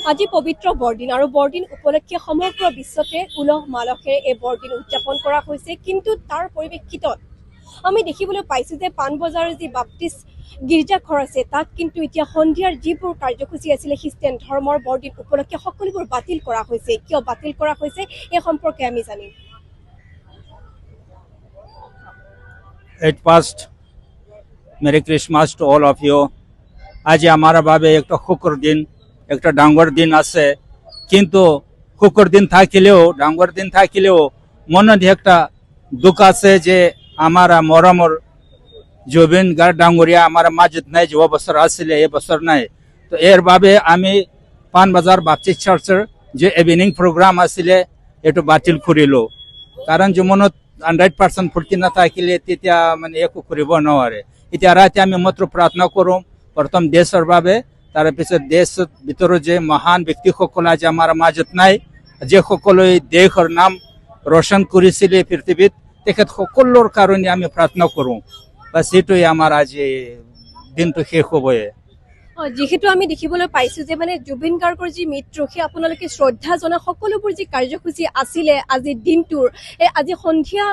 আজি পবিত্ৰ বৰদিন আৰু বৰদিন উপলক্ষে সমগ্ৰ বিশ্বতে উলহ মালহেৰে এই বৰদিন উদযাপন কৰা হৈছে। কিন্তু তাৰ পৰিপ্ৰেক্ষিতত আমি দেখিবলৈ পাইছোঁ যে পাণবজাৰৰ যি বাপ্তিষ্ট গীৰ্জাঘৰ আছে তাত কিন্তু এতিয়া সন্ধিয়াৰ যিবোৰ কাৰ্যসূচী আছিলে খ্ৰীষ্টান ধৰ্মৰ বৰদিন উপলক্ষে সকলোবোৰ বাতিল কৰা হৈছে। কিয় বাতিল কৰা হৈছে এই সম্পৰ্কে আমি জানিম। At first, Merry Christmas to all of you. আজি আমার বাবে একটা শুক্র দিন, একটা ডাঙ্গর দিন আছে, কিন্তু শুক্র দিন থাকিলেও ডাঙ্গর দিন থাকিলেও মনে একটা দুঃখ আছে যে আমার মরমর জুবিন গার্গ ডাঙ্গরিয়া আমার মাঝত নাই, যে বছর আসলে এ বছর নাই। তো এর বাবে আমি পাণবজাৰ বাপ্তিষ্ট চাৰ্চেৰ যে ইভিনিং প্ৰোগ্ৰাম আসলে এটো বাতিল কৰিলো, কাৰণ যে মনত 100% ফুৰ্তি নাথাকিলে তেতিয়া মানে একো কৰিব নোৱাৰে। এতিয়া ৰাতি আমি মাত্ৰ প্ৰাৰ্থনা কৰোঁ প্ৰথম দেশৰ বাবে, তাৰ পিছত দেশৰ ভিতৰত যে মহান ব্যক্তিসকল আজি আমাৰ মাজত নাই, যিসকলে দেশৰ নাম ৰোশন কৰিছিলে পৃথিৱীত, তেখেত সকলোৰ কাৰণে আমি প্ৰাৰ্থনা কৰোঁ। বাছ এইটোৱে আমাৰ আজি দিনটো শেষ হ'বই। যিহেতু আমি দেখিবলৈ পাইছোঁ যে মানে জুবিন গাৰ্গৰ যি মৃত্যু সেই আপোনালোকে শ্ৰদ্ধা জনা সকলোবোৰ যি কাৰ্যসূচী আছিলে আজিৰ দিনটোৰ, আজি সন্ধিয়া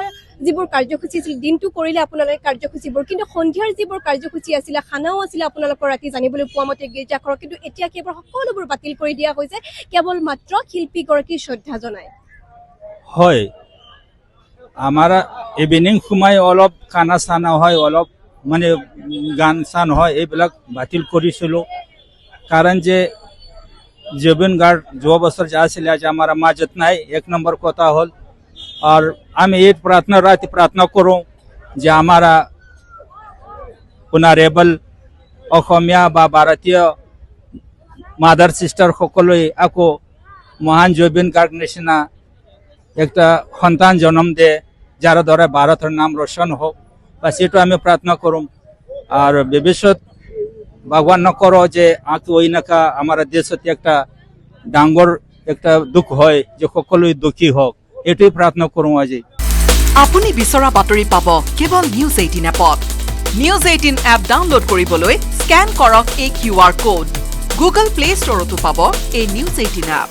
যিবোৰ কাৰ্যসূচী আছিল দিনটো কৰিলে আপোনালোকে কাৰ্যসূচীবোৰ, কিন্তু সন্ধিয়াৰ যিবোৰ কাৰ্যসূচী আছিলে খানাও আছিলে আপোনালোকৰ ৰাতি জানিবলৈ পোৱা মতে গীৰ্জাঘৰৰ, কিন্তু এতিয়া কেৱল সকলোবোৰ বাতিল কৰি দিয়া হৈছে কেৱল মাত্ৰ শিল্পীগৰাকীৰ শ্ৰদ্ধা জনাই। হয়, আমাৰ ইভিনিং সময় অলপ খানা চানা হয়, অলপ মানে গান চান হয়, এইবিলাক বাতিল কৰিছিলোঁ। কাৰণ যে জুবিন গাৰ্গ যোৱা বছৰ যে আছিলে আজি আমাৰ মাজত নাই, এক নম্বৰ কথা হ'ল। আর আমি এই রাতে প্রার্থনা করো যে আমার পুনারেবল অসমীয়া বা ভারতীয় মাদার সিস্টার সকলে আকৌ মহান জুবিন গার্গ নিচিনা একটা সন্তান জন্ম দে, যার দ্বারা ভারতের নাম রোশন হোক, বা সেটা আমি প্রার্থনা করুম। আর ভবিষ্যৎ ভগবান নকর যে ওই নাকা আমার দেশত একটা ডাঙর একটা দুঃখ হয়, যে সকলে দুঃখী হোক, এটাই প্ৰাৰ্থনা কৰোঁ আজি। আপুনি বিচৰা বাতৰি পাব কেৱল নিউজ 18 এপত। নিউজ 18 এপ ডাউনলোড কৰিবলৈ স্কেন কৰক এই QR কোড। গুগল প্লে ষ্টৰতো পাব এই নিউজ 18 এপ।